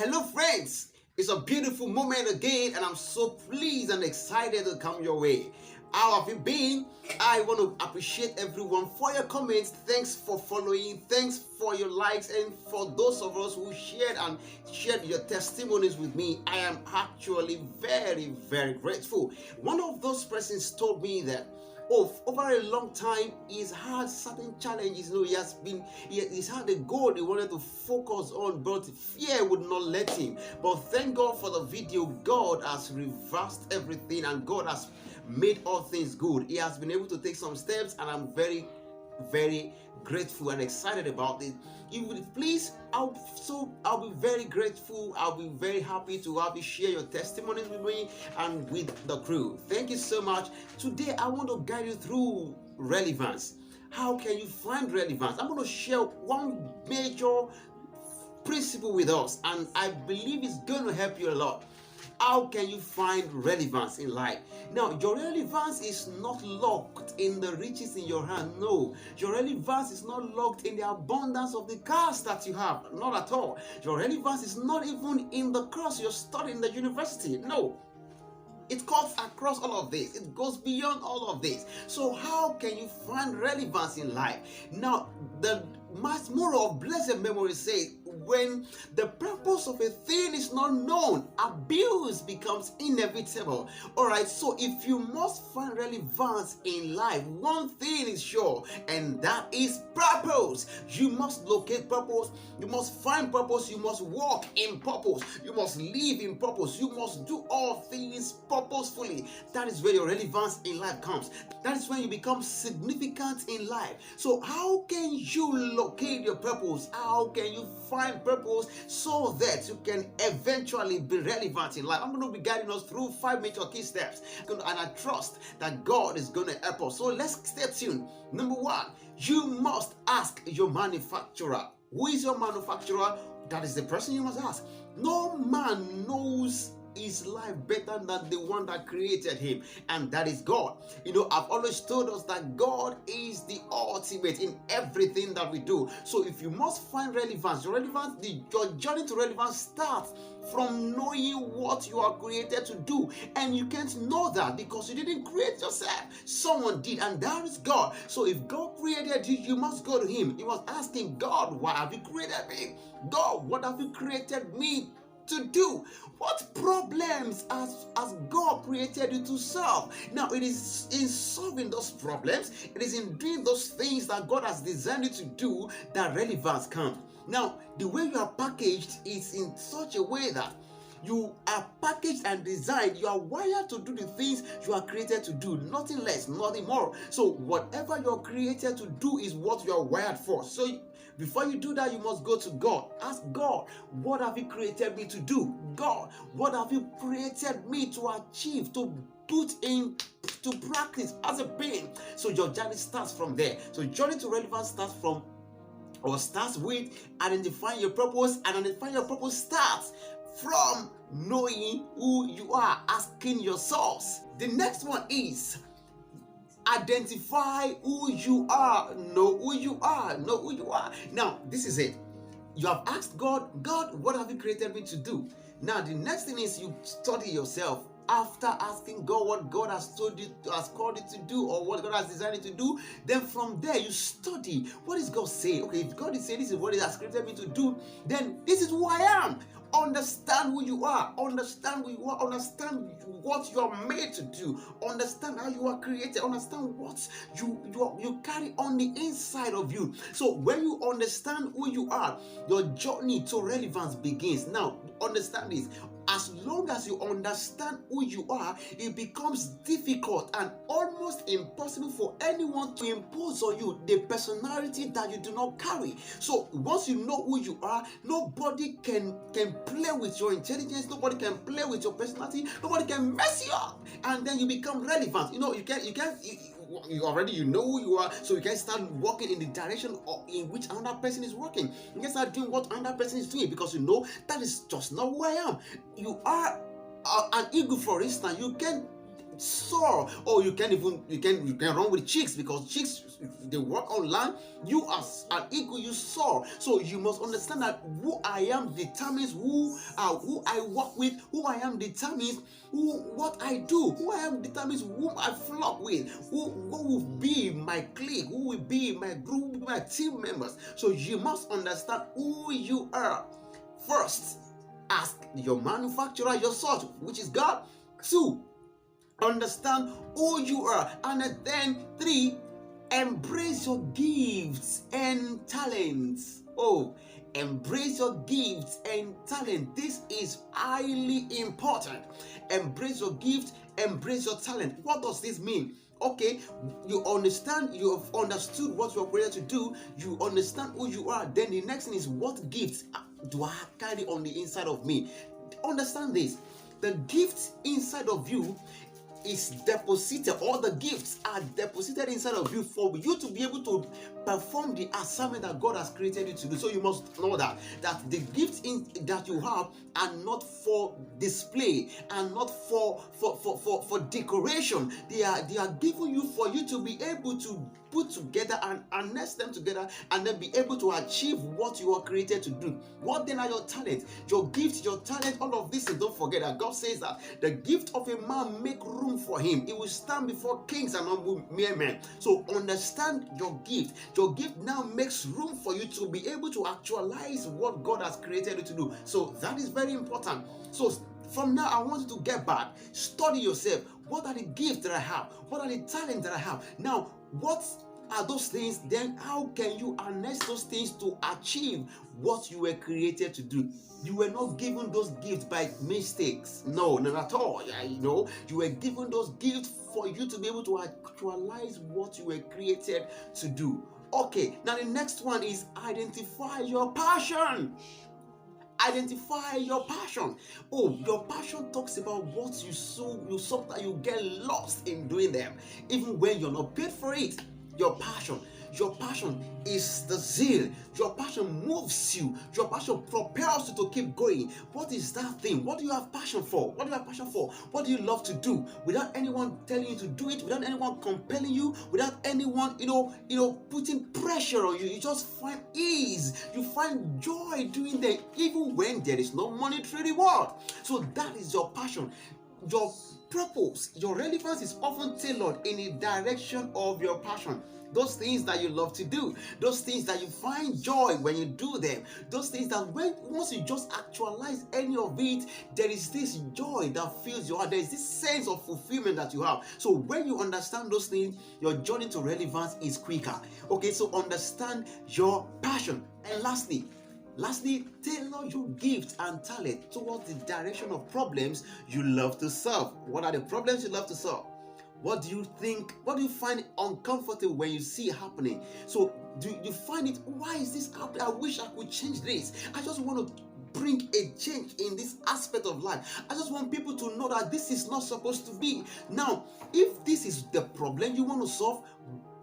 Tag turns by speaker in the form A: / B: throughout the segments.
A: Hello, friends. It's a beautiful moment again, and I'm so pleased and excited to come your way. How have you been? I want to appreciate everyone for your comments. Thanks for following. Thanks for your likes, and for those of us who shared your testimonies with me. I am actually very, very grateful. One of those persons told me that over a long time he's had certain challenges. He's had a goal he wanted to focus on, but fear would not let him. But thank God for the video. God has reversed everything, and God has made all things good. He has been able to take some steps, and I'm very, very grateful and excited about it. If you would please, I'll be very grateful. I'll be very happy to have you share your testimonies with me and with the crew. Thank you so much. Today I want to guide you through relevance. How can you find relevance? I'm going to share one major principle with us, and I believe it's going to help you a lot. How can you find relevance in life? Now, your relevance is not locked in the riches in your hand. No, your relevance is not locked in the abundance of the cars that you have. Not at all. Your relevance is not even in the course you're studying in the university. No. It cuts across all of this. It goes beyond all of this. So how can you find relevance in life? Now, the mass moral of blessed memory says, when the purpose of a thing is not known, abuse becomes inevitable. Alright, so if you must find relevance in life, one thing is sure, and that is purpose. You must locate purpose, you must find purpose, you must walk in purpose, you must live in purpose, you must do all things purposefully. That is where your relevance in life comes. That is when you become significant in life. So how can you locate your purpose? How can you find purpose so that you can eventually be relevant in life? I'm going to be guiding us through 5 major key steps, and I trust that God is going to help us. So let's stay tuned. Number 1, you must ask your manufacturer. Who is your manufacturer? That is the person you must ask. No man knows his life better than the one that created him, and that is God. I've always told us that God is the ultimate in everything that we do. So if you must find relevance, your journey to relevance starts from knowing what you are created to do, and you can't know that because you didn't create yourself. Someone did, and that is God. So if God created you, you must go to him. You must ask him, God, why have you created me? God, what have you created me to do? What problems has God created you to solve? Now, it is in solving those problems, it is in doing those things that God has designed you to do that relevance comes. Now, the way you are packaged is in such a way that you are packaged and designed. You are wired to do the things you are created to do, nothing less, nothing more. So whatever you're created to do is what you are wired for. So before you do that, you must go to God. Ask God, what have you created me to do? God, what have you created me to achieve, to put into practice as a being? So your journey starts from there. So journey to relevance starts with identifying your purpose, and identifying your purpose starts from knowing who you are, asking your source. The next one is identify who you are. Know who you are. Know who you are. Now, this is it. You have asked God, what have you created me to do? Now, the next thing is you study yourself. After asking God what God has told you, has called you to do, or what God has designed you to do, then from there you study. What is God saying? Okay, if God is saying this is what He has created me to do, then this is who I am. Understand who you are. Understand who you are. Understand what you are made to do. Understand how you are created. Understand what you carry on the inside of you. So when you understand who you are, your journey to relevance begins. Now, understand this. As long as you understand who you are, it becomes difficult and almost impossible for anyone to impose on you the personality that you do not carry. So once you know who you are, nobody can play with your intelligence, nobody can play with your personality, nobody can mess you up, and then you become relevant. You know who you are, so you can start walking in the direction in which another person is working. You can start doing what another person is doing, because you know that is just not who I am. You are an eagle, for instance. You can soar. Or you can run with chicks, because chicks, they work online. You as an eagle, you soar. So you must understand that who I am determines who I work with. Who I am determines what I do. Who I am determines whom I flock with. Who will be my clique, who will be my group, my team members. So you must understand who you are. First, ask your manufacturer, your source, which is God. 2, understand who you are. And then 3, embrace your gifts and talents. Oh, embrace your gifts and talent. This is highly important. Embrace your gift, embrace your talent. What does this mean? Okay, you understand, you have understood what you are created to do, you understand who you are. Then the next thing is, what gifts do I carry on the inside of me? Understand this. The gifts inside of you is deposited, all the gifts are deposited inside of you for you to be able to perform the assignment that God has created you to do. So you must know that the gifts that you have are not for display and not for decoration. They are given you for you to be able to put together and harness them together, and then be able to achieve what you are created to do. What then are your talents? Your gifts, your talent, all of this. And don't forget that God says that the gift of a man make room for him. It will stand before kings and humble mere men. So understand your gift. Your gift now makes room for you to be able to actualize what God has created you to do. So that is very important. So from now, I want you to get back, study yourself. What are the gifts that I have? What are the talents that I have? Now, what are those things? Then how can you harness those things to achieve what you were created to do? You were not given those gifts by mistakes. No, not at all. You were given those gifts for you to be able to actualize what you were created to do. Okay, now the next one is identify your passion. Identify your passion. Oh, your passion talks about what you sow that you get lost in doing them, even when you're not paid for it. Your passion is the zeal. Your passion moves you. Your passion propels you to keep going. What is that thing? What do you have passion for? What do you have passion for? What do you love to do? Without anyone telling you to do it, without anyone compelling you, without anyone, putting pressure on you. You just find ease. You find joy doing that, even when there is no monetary reward. So that is your passion. Your purpose, your relevance is often tailored in the direction of your passion. Those things that you love to do, those things that you find joy when you do them, those things that once you just actualize any of it, there is this joy that fills your heart. There is this sense of fulfillment that you have. So when you understand those things, your journey to relevance is quicker. Okay, so understand your passion. And lastly, tailor your gifts and talent towards the direction of problems you love to solve. What are the problems you love to solve? What do you think? What do you find uncomfortable when you see it happening? So do you find it, why is this happening? I wish I could change this. I just want to bring a change in this aspect of life. I just want people to know that this is not supposed to be. Now, if this is the problem you want to solve,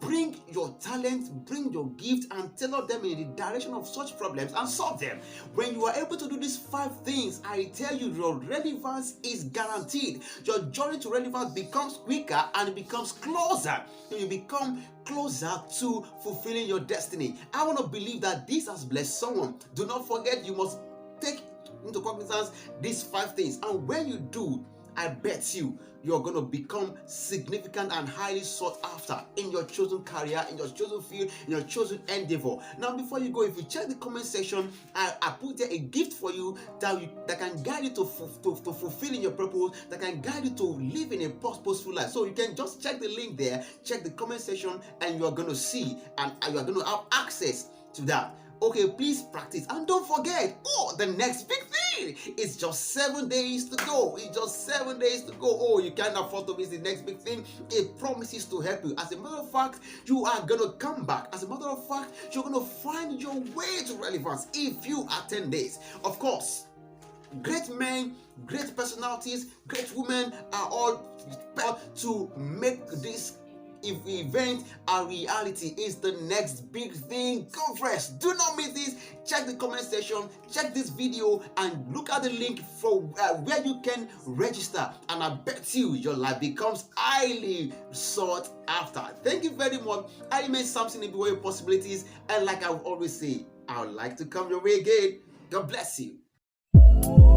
A: bring your talent, bring your gift, and tailor them in the direction of such problems and solve them. When you are able to do these 5 things, I tell you, your relevance is guaranteed. Your journey to relevance becomes quicker and it becomes closer. You become closer to fulfilling your destiny. I want to believe that this has blessed someone. Do not forget, you must take into cognizance these 5 things. And when you do, I bet you're going to become significant and highly sought after in your chosen career, in your chosen field, in your chosen endeavor. Now, before you go, if you check the comment section, I put there a gift for you that can guide you to fulfilling your purpose, that can guide you to live in a purposeful life. So you can just check the link there, check the comment section, and you are going to see, and you are going to have access to that. Okay, please practice. And don't forget, the next big thing. It's just 7 days to go. It's just 7 days to go. Oh, you can't afford to miss the next big thing. It promises to help you. As a matter of fact, you are going to come back. As a matter of fact, you're going to find your way to relevance if you attend this. Of course, great men, great personalities, great women are all to make this if event are reality is the next big thing conference. Do not miss this. Check the comment section, check this video, and look at the link for where you can register. And I bet you your life becomes highly sought after. Thank you very much. I remain something in the way of possibilities, and like I always say, I would like to come your way again. God bless you.